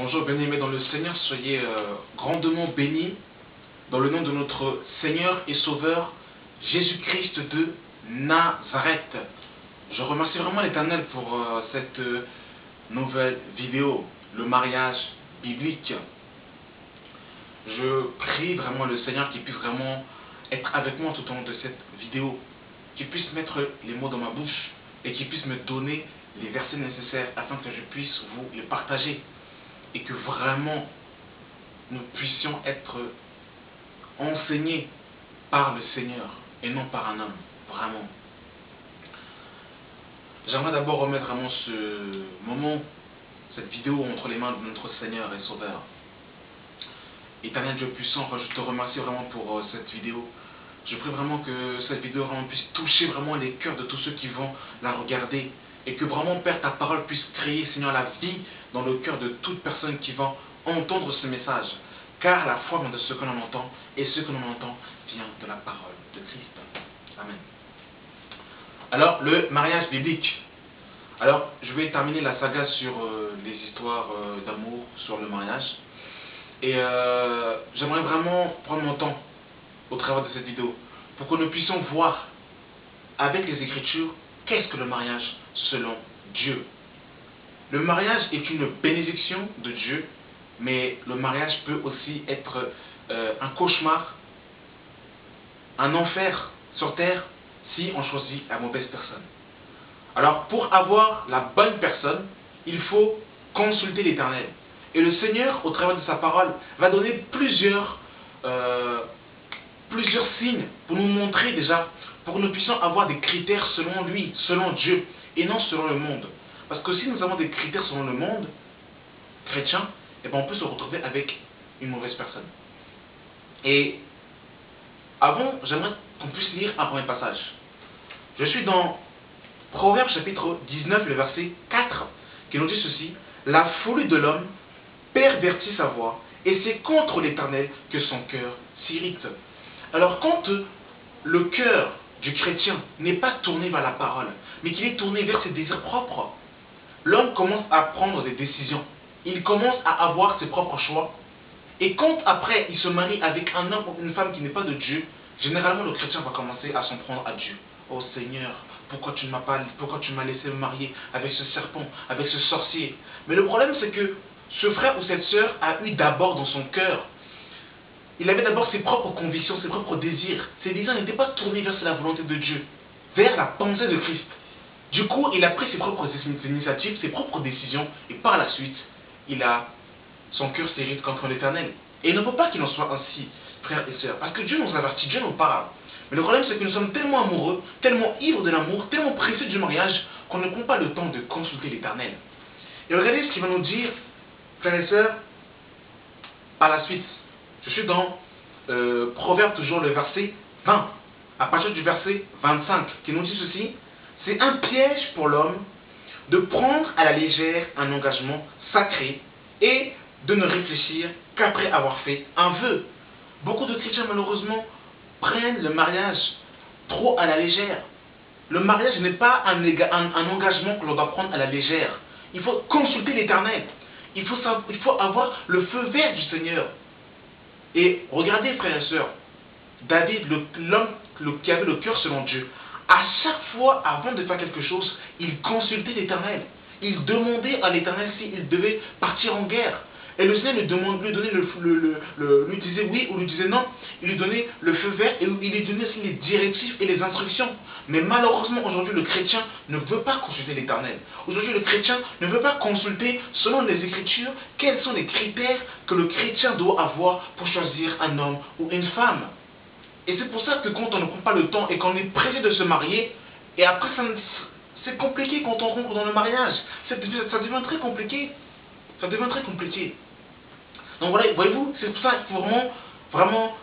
Bonjour, bien-aimés dans le Seigneur, soyez grandement bénis dans le nom de notre Seigneur et Sauveur Jésus-Christ de Nazareth. Je remercie vraiment l'Éternel pour cette nouvelle vidéo, le mariage biblique. Je prie vraiment le Seigneur qu'il puisse vraiment être avec moi tout au long de cette vidéo, qu'il puisse mettre les mots dans ma bouche et qu'il puisse me donner les versets nécessaires afin que je puisse vous les partager. Et que vraiment nous puissions être enseignés par le Seigneur et non par un homme, vraiment. J'aimerais d'abord remettre vraiment ce moment, cette vidéo entre les mains de notre Seigneur et Sauveur. Éternel Dieu puissant, je te remercie vraiment pour cette vidéo. Je prie vraiment que cette vidéo vraiment puisse toucher vraiment les cœurs de tous ceux qui vont la regarder. Et que vraiment, Père, ta parole puisse créer, Seigneur, la vie dans le cœur de toute personne qui va entendre ce message. Car la foi vient de ce que l'on entend, et ce que l'on entend vient de la parole de Christ. Amen. Alors, le mariage biblique. Alors, je vais terminer la saga sur les histoires d'amour, sur le mariage. Et j'aimerais vraiment prendre mon temps au travers de cette vidéo pour que nous puissions voir avec les Écritures qu'est-ce que le mariage selon Dieu. Le mariage est une bénédiction de Dieu, mais le mariage peut aussi être un cauchemar, un enfer sur terre si on choisit la mauvaise personne. Alors pour avoir la bonne personne, il faut consulter l'Éternel. Et le Seigneur, au travers de sa parole, va donner plusieurs signes pour nous montrer déjà, pour que nous puissions avoir des critères selon lui, selon Dieu, et non selon le monde. Parce que si nous avons des critères selon le monde chrétien, eh bien on peut se retrouver avec une mauvaise personne. Et avant, j'aimerais qu'on puisse lire un premier passage. Je suis dans Proverbes chapitre 19, le verset 4, qui nous dit ceci: la folie de l'homme pervertit sa voix, et c'est contre l'Éternel que son cœur s'irrite. Alors quand le cœur du chrétien n'est pas tourné vers la parole, mais qu'il est tourné vers ses désirs propres, l'homme commence à prendre des décisions. Il commence à avoir ses propres choix. Et quand après il se marie avec un homme ou une femme qui n'est pas de Dieu, généralement le chrétien va commencer à s'en prendre à Dieu. Oh Seigneur, pourquoi tu m'as laissé me marier avec ce serpent, avec ce sorcier? Mais le problème c'est que ce frère ou cette sœur a eu d'abord dans son cœur, il avait d'abord ses propres convictions, ses propres désirs. Ses désirs n'étaient pas tournés vers la volonté de Dieu, vers la pensée de Christ. Du coup, il a pris ses propres initiatives, ses propres décisions, et par la suite, son cœur s'irrite contre l'Éternel. Et il ne faut pas qu'il en soit ainsi, frères et sœurs, parce que Dieu nous avertit, Dieu nous parle. Mais le problème, c'est que nous sommes tellement amoureux, tellement ivres de l'amour, tellement pressés du mariage, qu'on ne prend pas le temps de consulter l'Éternel. Et regardez ce qu'il va nous dire, frères et sœurs, par la suite. Je suis dans Proverbe, toujours le verset 20, à partir du verset 25, qui nous dit ceci: c'est un piège pour l'homme de prendre à la légère un engagement sacré et de ne réfléchir qu'après avoir fait un vœu. Beaucoup de chrétiens, malheureusement, prennent le mariage trop à la légère. Le mariage n'est pas un engagement que l'on doit prendre à la légère. Il faut consulter l'Éternel. Il faut avoir le feu vert du Seigneur. Et regardez, frères et sœurs, David, l'homme qui avait le cœur selon Dieu, à chaque fois, avant de faire quelque chose, il consultait l'Éternel. Il demandait à l'Éternel s'il devait partir en guerre. Et le Seigneur lui disait oui ou lui disait non. Il lui donnait le feu vert et il lui donnait aussi les directives et les instructions. Mais malheureusement, aujourd'hui, le chrétien ne veut pas consulter l'Éternel. Aujourd'hui, le chrétien ne veut pas consulter, selon les Écritures, quels sont les critères que le chrétien doit avoir pour choisir un homme ou une femme. Et c'est pour ça que quand on ne prend pas le temps et qu'on est pressé de se marier, et après c'est compliqué quand on rentre dans le mariage. Ça devient très compliqué. Ça devient très compliqué. Donc voilà, voyez-vous, c'est pour ça qu'il faut vraiment,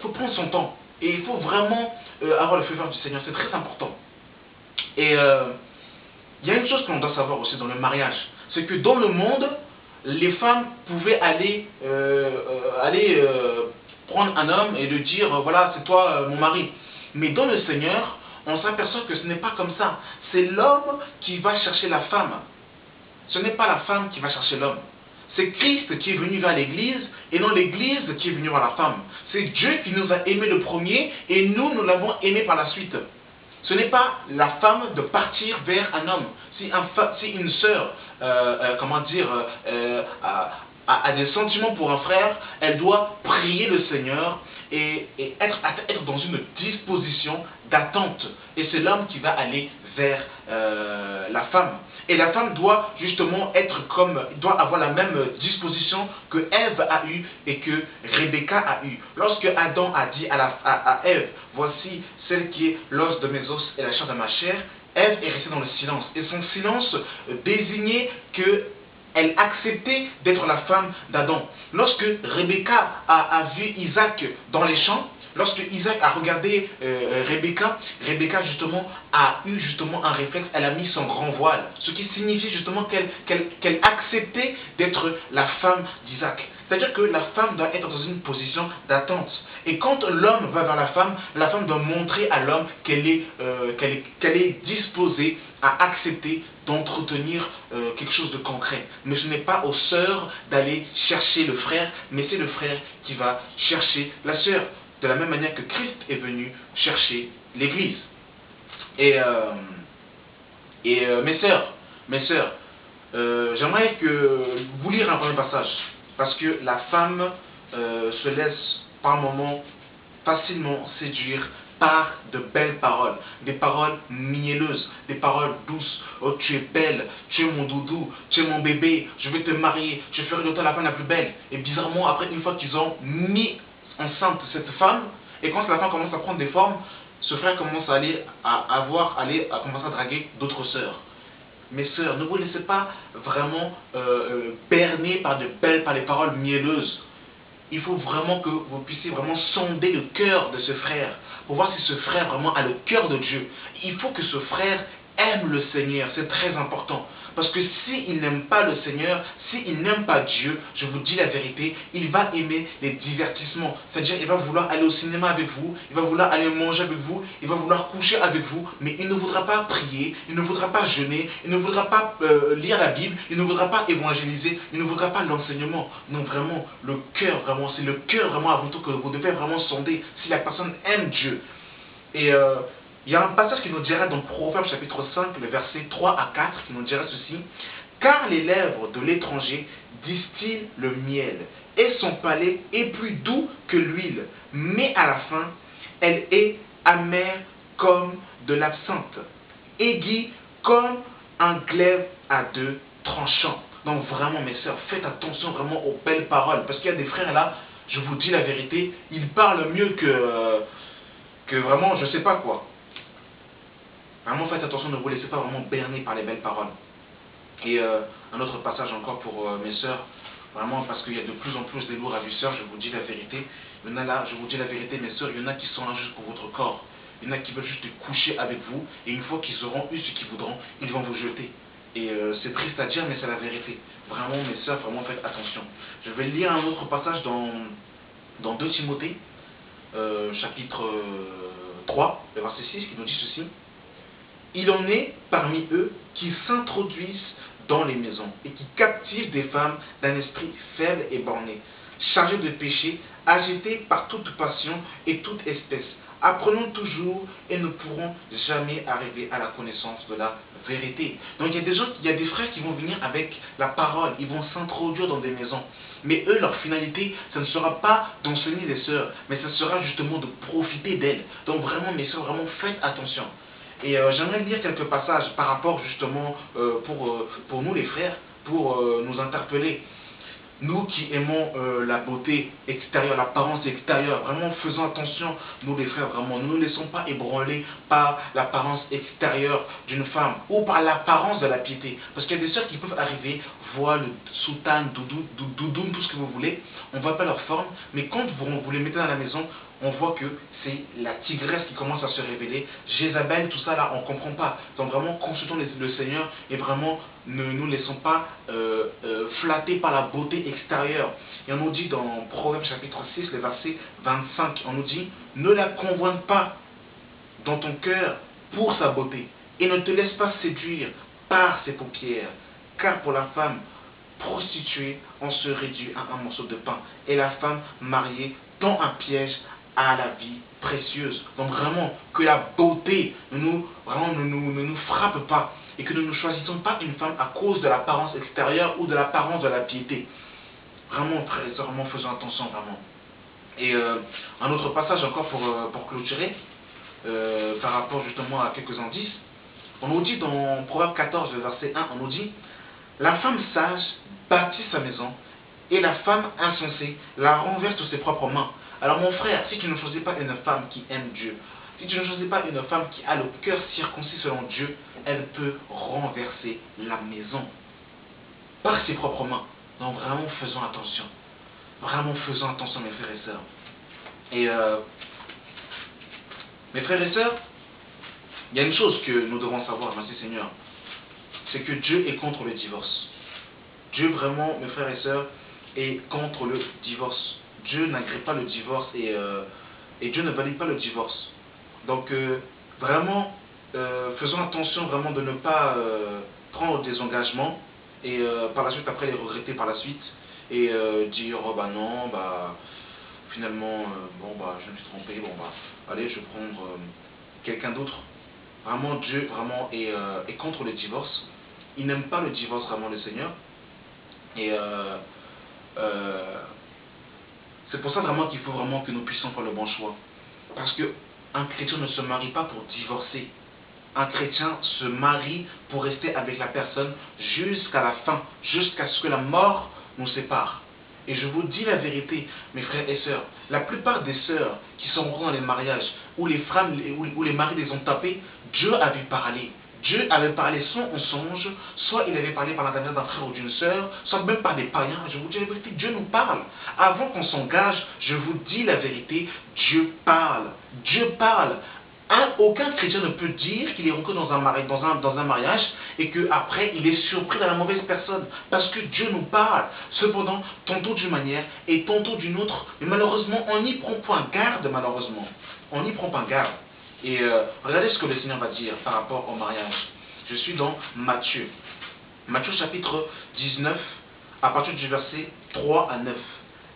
faut prendre son temps. Et il faut vraiment avoir le feu vert du Seigneur, c'est très important. Et il y a une chose que l'on doit savoir aussi dans le mariage, c'est que dans le monde, les femmes pouvaient aller prendre un homme et lui dire, voilà, c'est toi mon mari. Mais dans le Seigneur, on s'aperçoit que ce n'est pas comme ça. C'est l'homme qui va chercher la femme. Ce n'est pas la femme qui va chercher l'homme. C'est Christ qui est venu vers l'Église et non l'Église qui est venue vers la femme. C'est Dieu qui nous a aimés le premier et nous l'avons aimé par la suite. Ce n'est pas la femme de partir vers un homme. Si une sœur, a des sentiments pour un frère, elle doit prier le Seigneur et être dans une disposition d'attente. Et c'est l'homme qui va aller vers la femme. Et la femme doit justement doit avoir la même disposition que Ève a eue et que Rebecca a eue. Lorsque Adam a dit à Ève, voici celle qui est l'os de mes os et la chair de ma chair, Ève est restée dans le silence. Et son silence désignait que elle acceptait d'être la femme d'Adam. Lorsque Rebecca a vu Isaac dans les champs, lorsque Isaac a regardé Rebecca justement a eu justement un réflexe, elle a mis son grand voile, ce qui signifie justement qu'elle acceptait d'être la femme d'Isaac. C'est-à-dire que la femme doit être dans une position d'attente. Et quand l'homme va vers la femme doit montrer à l'homme qu'elle est disposée à accepter d'entretenir quelque chose de concret. Mais ce n'est pas aux sœurs d'aller chercher le frère, mais c'est le frère qui va chercher la sœur. De la même manière que Christ est venu chercher l'Église. Et mes sœurs, j'aimerais vous lire un premier passage. Parce que la femme se laisse par moments facilement séduire par de belles paroles, des paroles mielleuses, des paroles douces. Oh, tu es belle, tu es mon doudou, tu es mon bébé, je vais te marier, je ferai de toi la femme la plus belle. Et bizarrement, après, une fois qu'ils ont mis enceinte cette femme, et quand la femme commence à prendre des formes, ce frère commence à commencer à draguer d'autres sœurs. Mes sœurs, ne vous laissez pas vraiment berner par les paroles mielleuses. Il faut vraiment que vous puissiez vraiment sonder le cœur de ce frère, pour voir si ce frère vraiment a le cœur de Dieu. Il faut que ce frère aime le Seigneur, c'est très important. Parce que s'il n'aime pas le Seigneur, s'il n'aime pas Dieu, je vous dis la vérité, il va aimer les divertissements. C'est-à-dire, il va vouloir aller au cinéma avec vous, il va vouloir aller manger avec vous, il va vouloir coucher avec vous, mais il ne voudra pas prier, il ne voudra pas jeûner, il ne voudra pas lire la Bible, il ne voudra pas évangéliser, il ne voudra pas l'enseignement. Non, vraiment, le cœur, vraiment, c'est le cœur vraiment avant tout que vous devez vraiment sonder si la personne aime Dieu. Et il y a un passage qui nous dira dans Proverbes chapitre 5, le verset 3 à 4, qui nous dira ceci. Car les lèvres de l'étranger distillent le miel, et son palais est plus doux que l'huile, mais à la fin, elle est amère comme de l'absinthe, aiguë comme un glaive à deux tranchants. Donc vraiment, mes sœurs, faites attention vraiment aux belles paroles, parce qu'il y a des frères là, je vous dis la vérité, ils parlent mieux que vraiment, je sais pas quoi. Vraiment, faites attention, ne vous laissez pas vraiment berner par les belles paroles. Et un autre passage encore pour mes sœurs, vraiment parce qu'il y a de plus en plus des lourds ravisseurs, je vous dis la vérité. Il y en a là, je vous dis la vérité, mes sœurs, il y en a qui sont là juste pour votre corps. Il y en a qui veulent juste coucher avec vous, et une fois qu'ils auront eu ce qu'ils voudront, ils vont vous jeter. Et c'est triste à dire, mais c'est la vérité. Vraiment, mes sœurs, vraiment faites attention. Je vais lire un autre passage dans 2 Timothée, chapitre 3, le verset 6, qui nous dit ceci. Il en est parmi eux qui s'introduisent dans les maisons et qui captivent des femmes d'un esprit faible et borné, chargées de péché, agitées par toute passion et toute espèce. Apprenons toujours et ne pourrons jamais arriver à la connaissance de la vérité. Donc il y a des frères qui vont venir avec la parole, ils vont s'introduire dans des maisons. Mais eux, leur finalité, ça ne sera pas d'enseigner les sœurs, mais ça sera justement de profiter d'elles. Donc vraiment, mes sœurs, vraiment faites attention. Et j'aimerais lire quelques passages par rapport justement pour nous les frères, pour nous interpeller. Nous qui aimons la beauté extérieure, l'apparence extérieure, vraiment faisons attention, nous les frères, vraiment, ne nous laissons pas ébranler par l'apparence extérieure d'une femme ou par l'apparence de la piété. Parce qu'il y a des sœurs qui peuvent arriver, voile, soutane, doudoune, tout ce que vous voulez, on ne voit pas leur forme, mais quand vous les mettez dans la maison, on voit que c'est la tigresse qui commence à se révéler. Jézabel, tout ça là, on ne comprend pas. Donc vraiment, consultons le Seigneur et vraiment ne nous laissons pas flatter par la beauté extérieure. Et on nous dit dans Proverbes chapitre 6, le verset 25, on nous dit, ne la convoite pas dans ton cœur pour sa beauté et ne te laisse pas séduire par ses paupières. Car pour la femme, prostituée, on se réduit à un morceau de pain. Et la femme mariée tend un piège à la vie précieuse. Donc vraiment, que la beauté ne nous frappe pas et que nous ne choisissons pas une femme à cause de l'apparence extérieure ou de l'apparence de la piété. Vraiment, frères et sœurs, vraiment faisons attention, vraiment. Et un autre passage encore pour clôturer, par rapport justement à quelques indices, on nous dit dans Proverbe 14, verset 1, on nous dit: la femme sage bâtit sa maison, et la femme insensée la renverse de ses propres mains. Alors mon frère, si tu ne choisis pas une femme qui aime Dieu, si tu ne choisis pas une femme qui a le cœur circoncis selon Dieu, elle peut renverser la maison par ses propres mains. Donc vraiment faisons attention. Vraiment faisons attention, mes frères et sœurs. Et mes frères et sœurs, il y a une chose que nous devons savoir, merci Seigneur, c'est que Dieu est contre le divorce. Dieu vraiment, mes frères et sœurs, est contre le divorce. Dieu n'agrée pas le divorce et Dieu ne valide pas le divorce. Donc vraiment, faisons attention vraiment de ne pas prendre des engagements et par la suite après les regretter par la suite et dire oh bah non, bah finalement bon bah je me suis trompé, bon bah allez je vais prendre quelqu'un d'autre. Vraiment Dieu vraiment est contre le divorce. Il n'aime pas le divorce vraiment, le Seigneur. Et c'est pour ça vraiment qu'il faut vraiment que nous puissions faire le bon choix. Parce que un chrétien ne se marie pas pour divorcer. Un chrétien se marie pour rester avec la personne jusqu'à la fin, jusqu'à ce que la mort nous sépare. Et je vous dis la vérité, mes frères et sœurs, la plupart des sœurs qui sont rentrées dans les mariages, où les femmes, où les maris les ont tapés, Dieu avait parlé. Dieu avait parlé soit en songe, soit il avait parlé par l'intermédiaire d'un frère ou d'une sœur, soit même par des païens. Je vous dis la vérité, Dieu nous parle. Avant qu'on s'engage, je vous dis la vérité, Dieu parle. Dieu parle. Aucun chrétien ne peut dire qu'il est rentré dans un mariage et qu'après il est surpris dans la mauvaise personne. Parce que Dieu nous parle. Cependant, tantôt d'une manière et tantôt d'une autre. Mais malheureusement, on n'y prend point garde, malheureusement. On n'y prend pas garde. Et regardez ce que le Seigneur va dire par rapport au mariage. Je suis dans Matthieu. Matthieu chapitre 19, à partir du verset 3 à 9.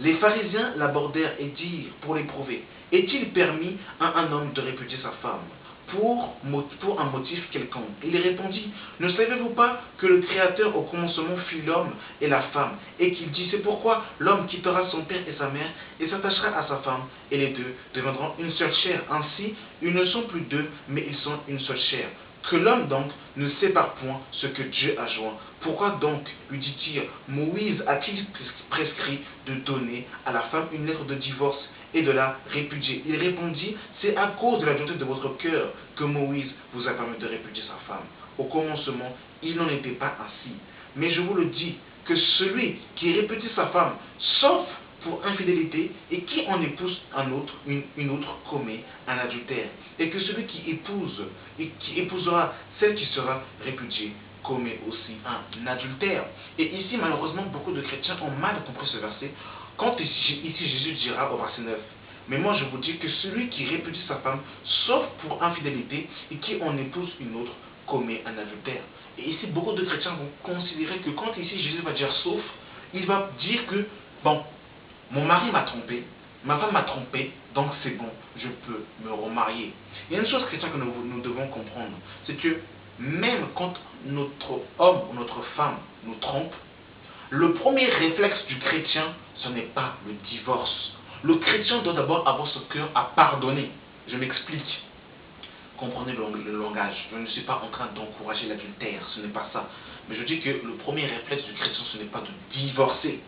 Les pharisiens l'abordèrent et dirent pour l'éprouver: est-il permis à un homme de répudier sa femme pour un motif quelconque? Il répondit: ne savez-vous pas que le Créateur au commencement fit l'homme et la femme, et qu'il dit: c'est pourquoi l'homme quittera son père et sa mère et s'attachera à sa femme, et les deux deviendront une seule chair. Ainsi, ils ne sont plus deux, mais ils sont une seule chair. Que l'homme donc ne sépare point ce que Dieu a joint. Pourquoi donc, lui dit-il, Moïse a-t-il prescrit de donner à la femme une lettre de divorce et de la répudier? Il répondit: c'est à cause de la dureté de votre cœur que Moïse vous a permis de répudier sa femme. Au commencement, il n'en était pas ainsi. Mais je vous le dis, que celui qui répudie sa femme, sauf pour infidélité, et qui en épouse une autre commet un adultère. Et que celui qui épouse et qui épousera celle qui sera répudiée commet aussi un adultère. Et ici, malheureusement, beaucoup de chrétiens ont mal compris ce verset, quand ici Jésus dira au verset 9: mais moi je vous dis que celui qui répudie sa femme, sauf pour infidélité, et qui en épouse une autre, commet un adultère. Et ici, beaucoup de chrétiens vont considérer que quand ici Jésus va dire sauf, il va dire que, bon, mon mari m'a trompé, ma femme m'a trompé, donc c'est bon, je peux me remarier. Il y a une chose chrétienne que nous devons comprendre, c'est que même quand notre homme ou notre femme nous trompe, le premier réflexe du chrétien, ce n'est pas le divorce. Le chrétien doit d'abord avoir ce cœur à pardonner. Je m'explique. Comprenez le langage. Je ne suis pas en train d'encourager l'adultère, ce n'est pas ça. Mais je dis que le premier réflexe du chrétien, ce n'est pas de divorcer.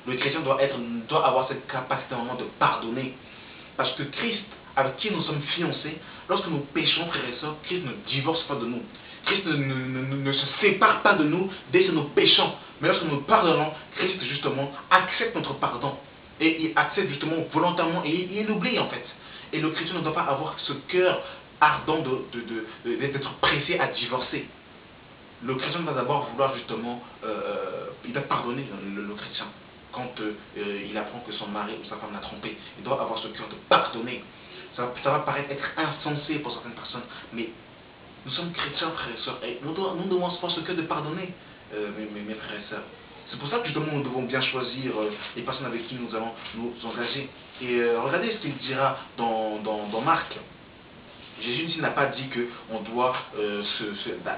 Le chrétien doit avoir cette capacité vraiment de pardonner. Parce que Christ, avec qui nous sommes fiancés, lorsque nous péchons, frères et sœurs, Christ ne divorce pas de nous. Christ ne se sépare pas de nous dès que nous péchons. Mais lorsque nous pardonnons, Christ justement accepte notre pardon. Et il accepte justement volontairement et il oublie en fait. Et le chrétien ne doit pas avoir ce cœur ardent d'être pressé à divorcer. Le chrétien doit d'abord vouloir justement, il doit pardonner le chrétien quand il apprend que son mari ou sa femme l'a trompé. Il doit avoir ce cœur de pardonner. Ça va paraître être insensé pour certaines personnes, mais nous sommes chrétiens, frères et sœurs, et nous devons avoir ce cœur de pardonner, mes frères et sœurs. C'est pour ça que justement nous devons bien choisir les personnes avec qui nous allons nous engager. Et regardez ce qu'il dira dans Marc. Jésus ici n'a pas dit qu'on doit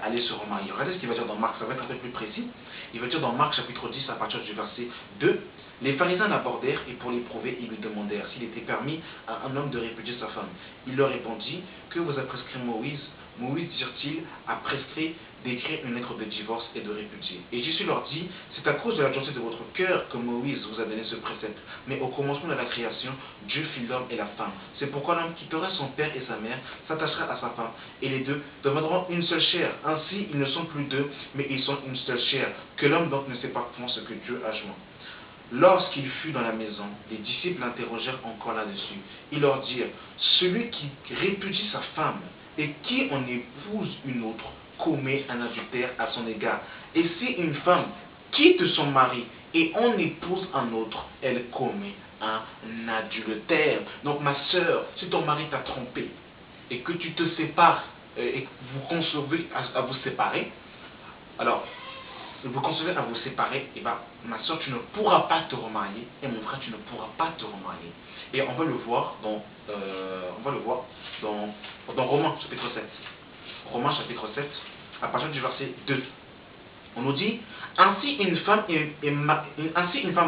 aller se remarier. Regardez ce qu'il va dire dans Marc, ça va être un peu plus précis. Il va dire dans Marc chapitre 10 à partir du verset 2. Les pharisiens l'abordèrent et pour l'éprouver, ils lui demandèrent s'il était permis à un homme de répudier sa femme. Il leur répondit, que vous a prescrit Moïse? Moïse, dirent-ils, a prescrit d'écrire une lettre de divorce et de répudier. Et Jésus leur dit, c'est à cause de la dureté de votre cœur que Moïse vous a donné ce précepte. Mais au commencement de la création, Dieu fit l'homme et la femme. C'est pourquoi l'homme quittera son père et sa mère, s'attachera à sa femme, et les deux deviendront une seule chair. Ainsi, ils ne sont plus deux, mais ils sont une seule chair. Que l'homme donc ne sépare point ce que Dieu a joint. Lorsqu'il fut dans la maison, les disciples l'interrogèrent encore là-dessus. Ils leur dirent, celui qui répudie sa femme et qui en épouse une autre commet un adultère à son égard. Et si une femme quitte son mari et en épouse un autre, elle commet un adultère. Donc ma soeur, si ton mari t'a trompé et que tu te sépares et que vous concevez à vous séparer, alors vous concevez à vous séparer, et bien ma soeur, tu ne pourras pas te remarier, et mon frère, tu ne pourras pas te remarier. Et on va le voir dans Romains chapitre 7. Romains chapitre 7, à partir du verset 2. On nous dit, ainsi une femme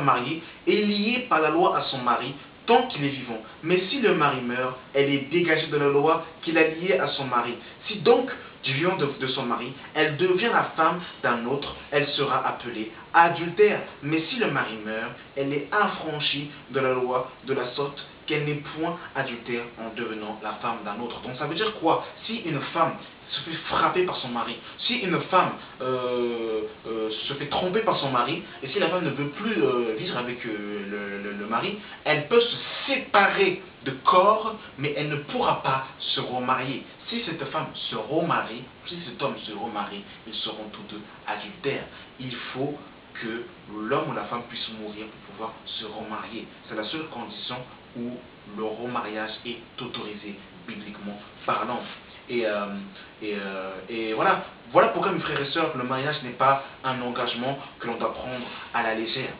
mariée est liée par la loi à son mari tant qu'il est vivant. Mais si le mari meurt, elle est dégagée de la loi qu'il a liée à son mari. Si donc, du vivant de son mari, elle devient la femme d'un autre, elle sera appelée adultère. Mais si le mari meurt, elle est affranchie de la loi de la sorte qu'elle n'est point adultère en devenant la femme d'un autre. Donc ça veut dire quoi? Si une femme se fait frapper par son mari, si une femme se fait tromper par son mari, et si la femme ne veut plus vivre avec le mari, elle peut se séparer de corps, mais elle ne pourra pas se remarier. Si cette femme se remarie, si cet homme se remarie, ils seront tous deux adultères. Il faut que l'homme ou la femme puisse mourir pour pouvoir se remarier. C'est la seule condition où le remariage est autorisé, bibliquement parlant. Et voilà pourquoi, mes frères et sœurs, le mariage n'est pas un engagement que l'on doit prendre à la légère.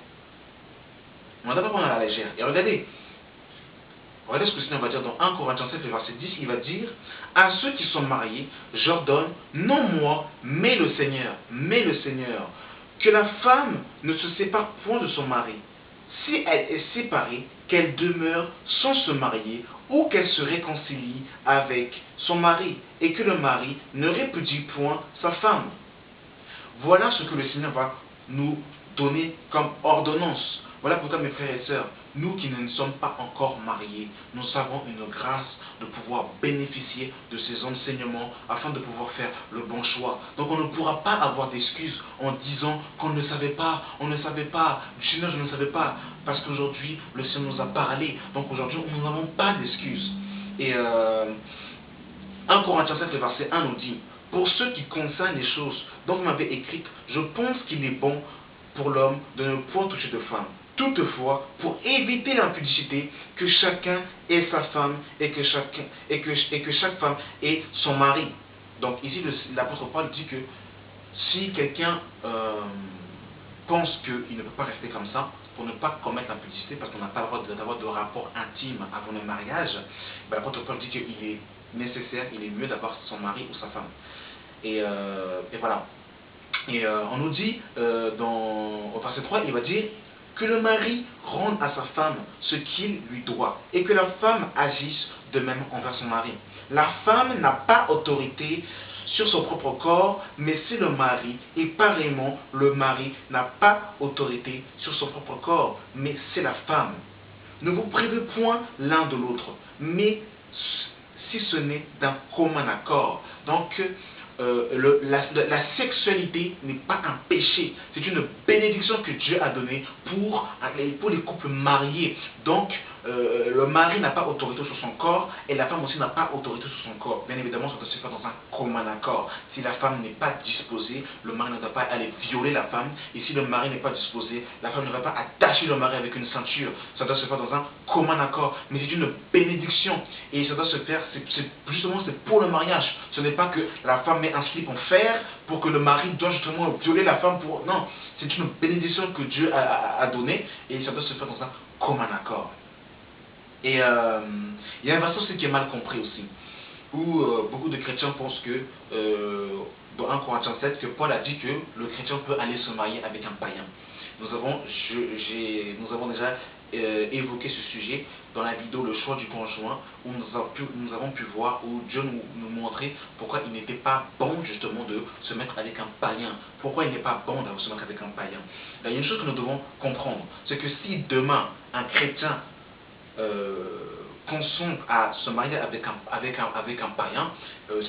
On ne doit pas prendre à la légère. Et regardez ce que le Seigneur va dire dans 1 Corinthiens 7, verset 10. Il va dire, à ceux qui sont mariés, j'ordonne, non moi, mais le Seigneur, que la femme ne se sépare point de son mari. Si elle est séparée, qu'elle demeure sans se marier ou qu'elle se réconcilie avec son mari et que le mari ne répudie point sa femme. Voilà ce que le Seigneur va nous donner comme ordonnance. Voilà pourquoi, mes frères et sœurs, nous qui ne sommes pas encore mariés, nous avons une grâce de pouvoir bénéficier de ces enseignements afin de pouvoir faire le bon choix. Donc on ne pourra pas avoir d'excuses en disant qu'on ne savait pas, du Seigneur je ne savais pas, parce qu'aujourd'hui le Seigneur nous a parlé, donc aujourd'hui nous n'avons pas d'excuses. Et 1 Corinthiens 7, verset 1 nous dit, pour ceux qui concernent les choses dont vous m'avez écrites, je pense qu'il est bon pour l'homme de ne point toucher de femme. Toutefois, pour éviter l'impudicité, que chacun ait sa femme et que chaque femme ait son mari. Donc ici, l'apôtre Paul dit que si quelqu'un pense qu'il ne peut pas rester comme ça, pour ne pas commettre l'impudicité, parce qu'on n'a pas le droit d'avoir de rapport intime avant le mariage, ben, l'apôtre Paul dit qu'il est nécessaire, il est mieux d'avoir son mari ou sa femme. Et voilà. Et on nous dit, au verset 3, il va dire que le mari rende à sa femme ce qu'il lui doit et que la femme agisse de même envers son mari. La femme n'a pas autorité sur son propre corps, mais c'est le mari, et pareillement le mari n'a pas autorité sur son propre corps, mais c'est la femme. Ne vous privez point l'un de l'autre, mais si ce n'est d'un commun accord. Donc la sexualité n'est pas un péché, c'est une bénédiction que Dieu a donnée pour les couples mariés. Donc le mari n'a pas autorité sur son corps et la femme aussi n'a pas autorité sur son corps. Bien évidemment, ça doit se faire dans un commun accord. Si la femme n'est pas disposée, le mari ne doit pas aller violer la femme. Et si le mari n'est pas disposé, la femme ne va pas attacher le mari avec une ceinture. Ça doit se faire dans un commun accord. Mais c'est une bénédiction. Et ça doit se faire, justement, c'est pour le mariage. Ce n'est pas que la femme met un slip en fer pour que le mari doit justement violer la femme pour... Non, c'est une bénédiction que Dieu a donnée et ça doit se faire dans un commun accord. Et il y a un verset aussi qui est mal compris aussi, où beaucoup de chrétiens pensent que, dans 1 Corinthiens 7, que Paul a dit que le chrétien peut aller se marier avec un païen. Nous avons déjà évoqué ce sujet dans la vidéo Le choix du conjoint, où nous avons pu voir, où Dieu nous montrait pourquoi il n'était pas bon justement de se mettre avec un païen. Pourquoi il n'est pas bon de se mettre avec un païen. Là, il y a une chose que nous devons comprendre, c'est que si demain un chrétien consente à se marier avec un païen,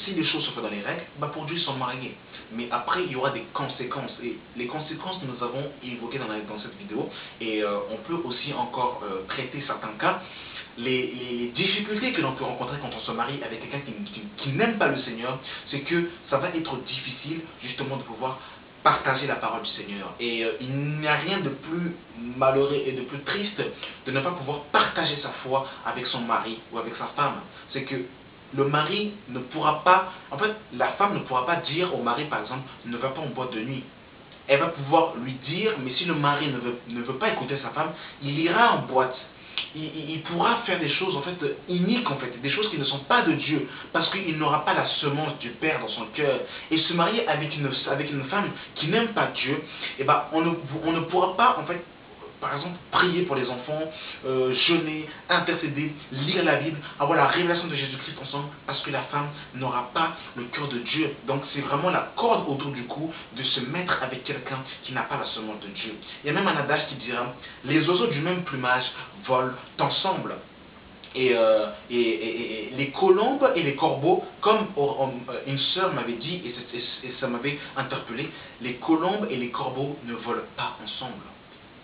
si les choses sont faites dans les règles, bah pour Dieu ils sont mariés. Mais après il y aura des conséquences, et les conséquences nous avons évoquées dans cette vidéo, et on peut aussi encore traiter certains cas. Les difficultés que l'on peut rencontrer quand on se marie avec quelqu'un qui n'aime pas le Seigneur, c'est que ça va être difficile justement de pouvoir partager la parole du Seigneur. Et il n'y a rien de plus malheureux et de plus triste de ne pas pouvoir partager sa foi avec son mari ou avec sa femme. C'est que le mari ne pourra pas, en fait, la femme ne pourra pas dire au mari, par exemple, ne va pas en boîte de nuit. Elle va pouvoir lui dire, mais si le mari ne veut pas écouter sa femme, il ira en boîte. Il pourra faire des choses en fait iniques, en fait, des choses qui ne sont pas de Dieu, parce qu'il n'aura pas la semence du Père dans son cœur. Et se marier avec une femme qui n'aime pas Dieu, eh ben, on ne pourra pas en fait, par exemple, prier pour les enfants, jeûner, intercéder, lire la Bible, avoir la révélation de Jésus-Christ ensemble, parce que la femme n'aura pas le cœur de Dieu. Donc c'est vraiment la corde autour du cou de se mettre avec quelqu'un qui n'a pas la semence de Dieu. Il y a même un adage qui dira, les oiseaux du même plumage volent ensemble. Et les colombes et les corbeaux, comme une sœur m'avait dit, et ça m'avait interpellé, les colombes et les corbeaux ne volent pas ensemble.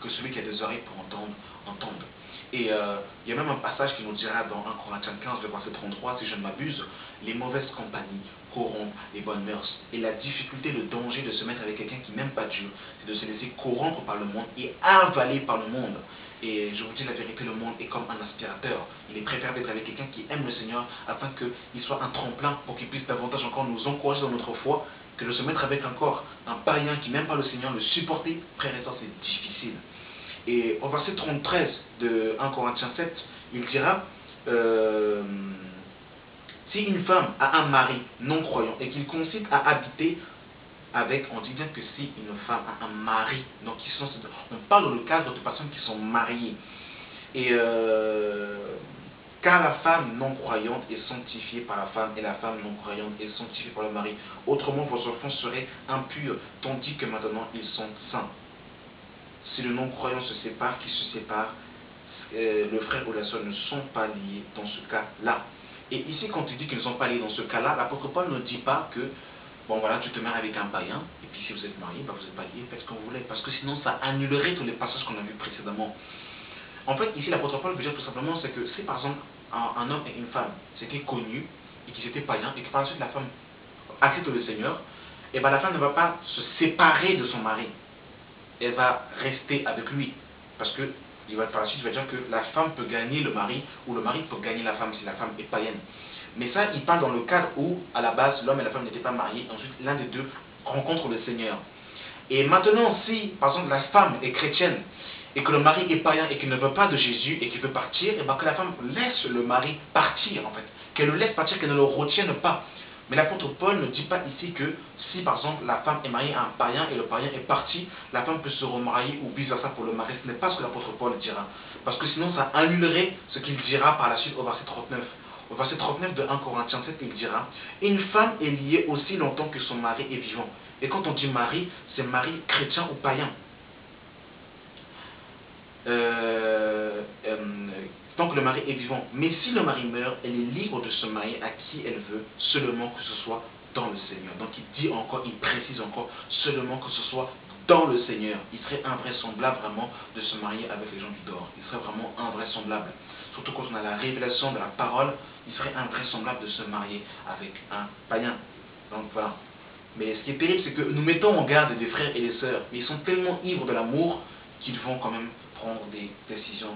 Que celui qui a des oreilles pour entendre, entende. Et il y a même un passage qui nous dira dans 1 Corinthiens 15, verset 33, si je ne m'abuse, les mauvaises compagnies corrompent les bonnes mœurs. Et la difficulté, le danger de se mettre avec quelqu'un qui n'aime pas Dieu, c'est de se laisser corrompre par le monde et avaler par le monde. Et je vous dis la vérité, le monde est comme un aspirateur. Il est préférable d'être avec quelqu'un qui aime le Seigneur afin qu'il soit un tremplin pour qu'il puisse davantage encore nous encourager dans notre foi, que de se mettre avec encore un païen qui n'aime pas le Seigneur, le supporter, frère et sœurs, c'est difficile. Et au verset 33 de 1 Corinthiens 7, il dira, si une femme a un mari non croyant et qu'il consiste à habiter avec, on dit bien que si une femme a un mari, donc on parle dans le cadre de personnes qui sont mariées, et car la femme non croyante est sanctifiée par la femme et la femme non croyante est sanctifiée par le mari. Autrement, vos enfants seraient impurs, tandis que maintenant ils sont saints. Si le non-croyant se sépare, qui se sépare, le frère ou la soeur ne sont pas liés dans ce cas-là. Et ici, quand il dit qu'ils ne sont pas liés dans ce cas-là, l'apôtre Paul ne dit pas que, bon voilà, tu te mets avec un païen, et puis si vous êtes mariés, bah, vous n'êtes pas liés, faites ce que vous voulez, parce que sinon ça annulerait tous les passages qu'on a vus précédemment. En fait, ici, l'apôtre Paul veut dire tout simplement, c'est que si par exemple, un homme et une femme s'étaient connus, et qu'ils étaient païens, et que par la suite la femme accepte le Seigneur, et bien la femme ne va pas se séparer de son mari. Elle va rester avec lui. Parce que par la suite, il va dire que la femme peut gagner le mari, ou le mari peut gagner la femme si la femme est païenne. Mais ça, il parle dans le cadre où, à la base, l'homme et la femme n'étaient pas mariés, ensuite l'un des deux rencontre le Seigneur. Et maintenant, si, par exemple, la femme est chrétienne, et que le mari est païen, et qu'il ne veut pas de Jésus, et qu'il veut partir, et bien que la femme laisse le mari partir, en fait. Qu'elle le laisse partir, qu'elle ne le retienne pas. Mais l'apôtre Paul ne dit pas ici que si par exemple la femme est mariée à un païen et le païen est parti, la femme peut se remarier ou vice versa pour le mari. Ce n'est pas ce que l'apôtre Paul dira. Parce que sinon ça annulerait ce qu'il dira par la suite au verset 39. Au verset 39 de 1 Corinthiens 7, il dira, une femme est liée aussi longtemps que son mari est vivant. Et quand on dit mari, c'est mari chrétien ou païen. Tant que le mari est vivant. Mais si le mari meurt, elle est libre de se marier à qui elle veut, seulement que ce soit dans le Seigneur. Donc il dit encore, il précise encore, seulement que ce soit dans le Seigneur. Il serait invraisemblable vraiment de se marier avec les gens du dehors. Il serait vraiment invraisemblable. Surtout quand on a la révélation de la parole, il serait invraisemblable de se marier avec un païen. Donc voilà. Mais ce qui est terrible, c'est que nous mettons en garde des frères et des sœurs, mais ils sont tellement ivres de l'amour qu'ils vont quand même prendre des décisions,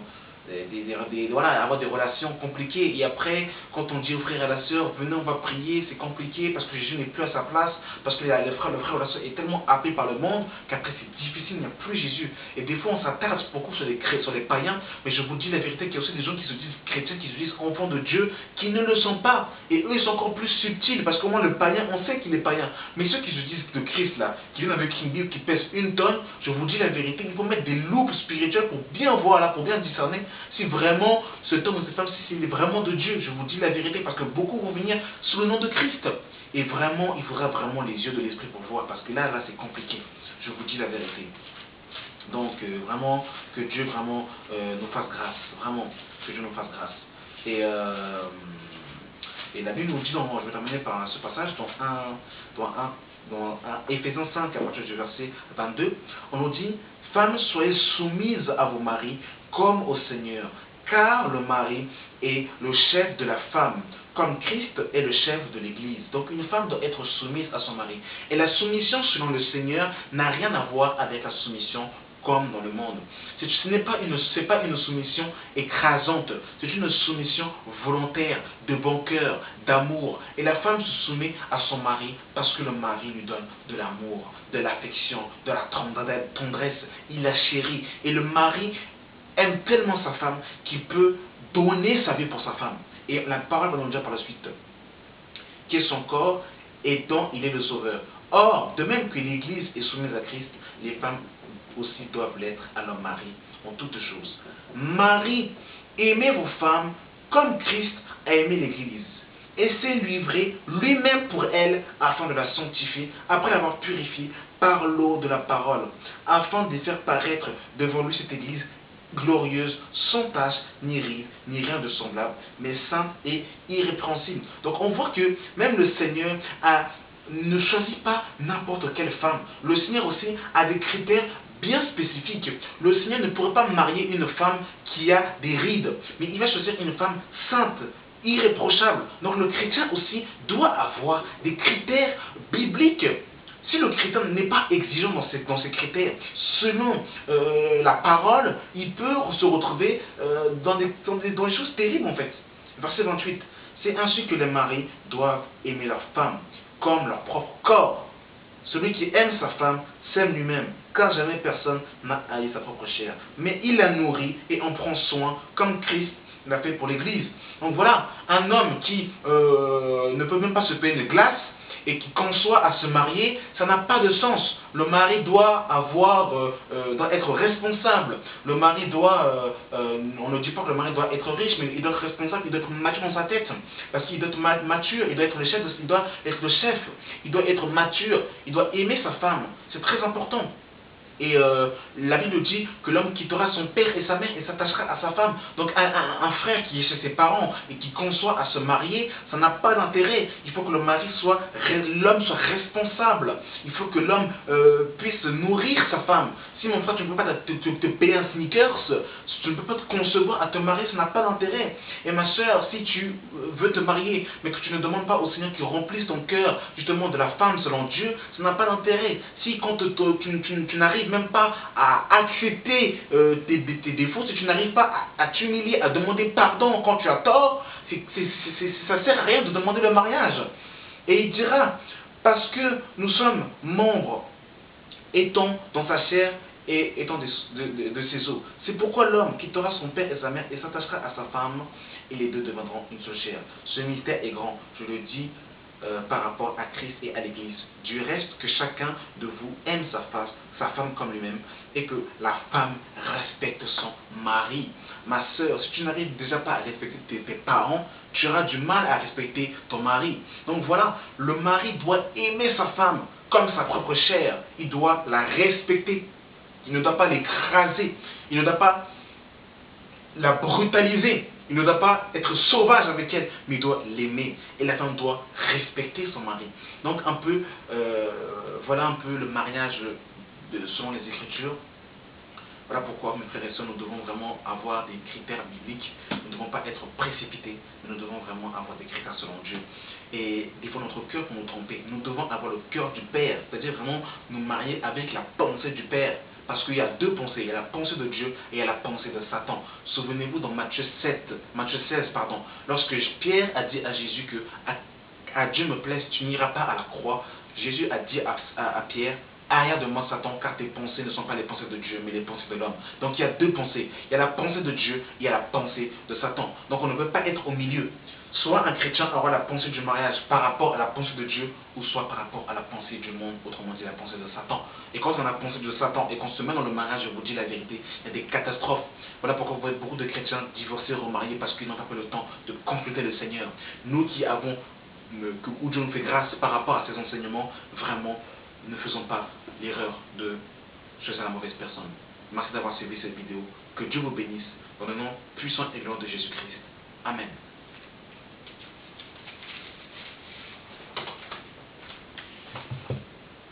voilà, avoir des relations compliquées. Et après, quand on dit aux frères et à la sœur, venez, on va prier, c'est compliqué parce que Jésus n'est plus à sa place, parce que le frère ou la sœur est tellement happé par le monde qu'après c'est difficile, il n'y a plus Jésus. Et des fois, on s'attarde beaucoup sur les païens, mais je vous dis la vérité qu'il y a aussi des gens qui se disent chrétiens, qui se disent enfants de Dieu, qui ne le sont pas. Et eux, ils sont encore plus subtils, parce qu'au moins le païen, on sait qu'il est païen. Mais ceux qui se disent de Christ, là, qui viennent avec une Bible qui pèse 1 tonne, je vous dis la vérité, il faut mettre des loupes spirituelles pour bien voir, là, pour bien discerner si vraiment cet homme ou cette femme, si c'est vraiment de Dieu. Je vous dis la vérité, parce que beaucoup vont venir sous le nom de Christ. Et vraiment, il faudra vraiment les yeux de l'esprit pour voir, parce que là c'est compliqué. Je vous dis la vérité. Donc, vraiment, que Dieu vraiment nous fasse grâce. Vraiment, que Dieu nous fasse grâce. Et la Bible nous dit, je vais terminer par ce passage, dans Éphésiens 5, à partir du verset 22, on nous dit, femmes, soyez soumises à vos maris comme au Seigneur, car le mari est le chef de la femme, comme Christ est le chef de l'Église. Donc une femme doit être soumise à son mari. Et la soumission selon le Seigneur n'a rien à voir avec la soumission comme dans le monde. Ce n'est pas une soumission écrasante, c'est une soumission volontaire, de bon cœur, d'amour. Et la femme se soumet à son mari parce que le mari lui donne de l'amour, de l'affection, de la tendresse. Il la chérit. Et le mari aime tellement sa femme qu'il peut donner sa vie pour sa femme. Et la parole va nous dire par la suite, qui est son corps et dont il est le sauveur. Or, de même que l'Église est soumise à Christ, les femmes aussi doivent l'être à leur mari en toutes choses. Marie, aimez vos femmes comme Christ a aimé l'Église et s'est livré lui-même pour elle afin de la sanctifier, après l'avoir purifiée par l'eau de la parole, afin de faire paraître devant lui cette Église glorieuse, sans tache, ni ride, ni rien de semblable, mais sainte et irrépréhensible. Donc on voit que même le Seigneur ne choisit pas n'importe quelle femme. Le Seigneur aussi a des critères bien spécifiques. Le Seigneur ne pourrait pas marier une femme qui a des rides, mais il va choisir une femme sainte, irréprochable. Donc le chrétien aussi doit avoir des critères bibliques. Si le chrétien n'est pas exigeant dans ses critères, selon la parole, il peut se retrouver dans des choses terribles en fait. Verset 28. C'est ainsi que les maris doivent aimer leur femme comme leur propre corps. Celui qui aime sa femme s'aime lui-même, car jamais personne n'a haï sa propre chair. Mais il la nourrit et en prend soin, comme Christ l'a fait pour l'Église. Donc voilà, un homme qui ne peut même pas se payer une glace et qui conçoit à se marier, ça n'a pas de sens. Le mari doit doit être responsable. Le mari on ne dit pas que le mari doit être riche, mais il doit être responsable, il doit être mature dans sa tête. Parce qu'il doit être mature, il doit être le chef, il doit être le chef, il doit être mature, il doit aimer sa femme. C'est très important. Et la Bible dit que l'homme quittera son père et sa mère et s'attachera à sa femme. Donc un frère qui est chez ses parents et qui conçoit à se marier, ça n'a pas d'intérêt. Il faut que l'homme soit responsable. Il faut que l'homme puisse nourrir sa femme. Si mon frère, tu ne peux pas te payer un sneakers, tu ne peux pas te concevoir à te marier, ça n'a pas d'intérêt. Et ma soeur, si tu veux te marier, mais que tu ne demandes pas au Seigneur qu'il remplisse ton cœur justement de la femme selon Dieu, ça n'a pas d'intérêt. Si quand tu n'arrives même pas à accepter tes défauts, si tu n'arrives pas à t'humilier, à demander pardon quand tu as tort, ça ne sert à rien de demander le mariage. Et il dira, parce que nous sommes membres, étant dans sa chair et étant de ses os. C'est pourquoi l'homme quittera son père et sa mère et s'attachera à sa femme, et les deux deviendront une seule chair. Ce mystère est grand, je le dis, par rapport à Christ et à l'Église. Du reste, que chacun de vous aime sa femme comme lui-même, et que la femme respecte son mari. Ma soeur, si tu n'arrives déjà pas à respecter tes parents, tu auras du mal à respecter ton mari. Donc voilà, le mari doit aimer sa femme comme sa propre chair. Il doit la respecter. Il ne doit pas l'écraser. Il ne doit pas la brutaliser. Il ne doit pas être sauvage avec elle, mais il doit l'aimer. Et la femme doit respecter son mari. Donc voilà un peu le mariage selon les Écritures. Voilà pourquoi, mes frères et sœurs, nous devons vraiment avoir des critères bibliques. Nous ne devons pas être précipités, mais nous devons vraiment avoir des critères selon Dieu. Et des fois, notre cœur peut nous tromper. Nous devons avoir le cœur du Père, c'est-à-dire vraiment nous marier avec la pensée du Père. Parce qu'il y a deux pensées, il y a la pensée de Dieu et il y a la pensée de Satan. Souvenez-vous dans Matthieu 16, lorsque Pierre a dit à Jésus que à Dieu me plaise, tu n'iras pas à la croix. Jésus a dit à Pierre, arrière de moi Satan, car tes pensées ne sont pas les pensées de Dieu, mais les pensées de l'homme. Donc il y a deux pensées. Il y a la pensée de Dieu, il y a la pensée de Satan. Donc on ne peut pas être au milieu. Soit un chrétien aura la pensée du mariage par rapport à la pensée de Dieu, ou soit par rapport à la pensée du monde, autrement dit la pensée de Satan. Et quand on a la pensée de Satan et qu'on se met dans le mariage, je vous dis la vérité, il y a des catastrophes. Voilà pourquoi vous voyez beaucoup de chrétiens divorcés, remariés, parce qu'ils n'ont pas pris le temps de consulter le Seigneur. Nous qui avons, où Dieu nous fait grâce par rapport à ces enseignements, vraiment, ne faisons pas l'erreur de choisir la mauvaise personne. Merci d'avoir suivi cette vidéo. Que Dieu vous bénisse dans le nom puissant et glorieux de Jésus-Christ. Amen.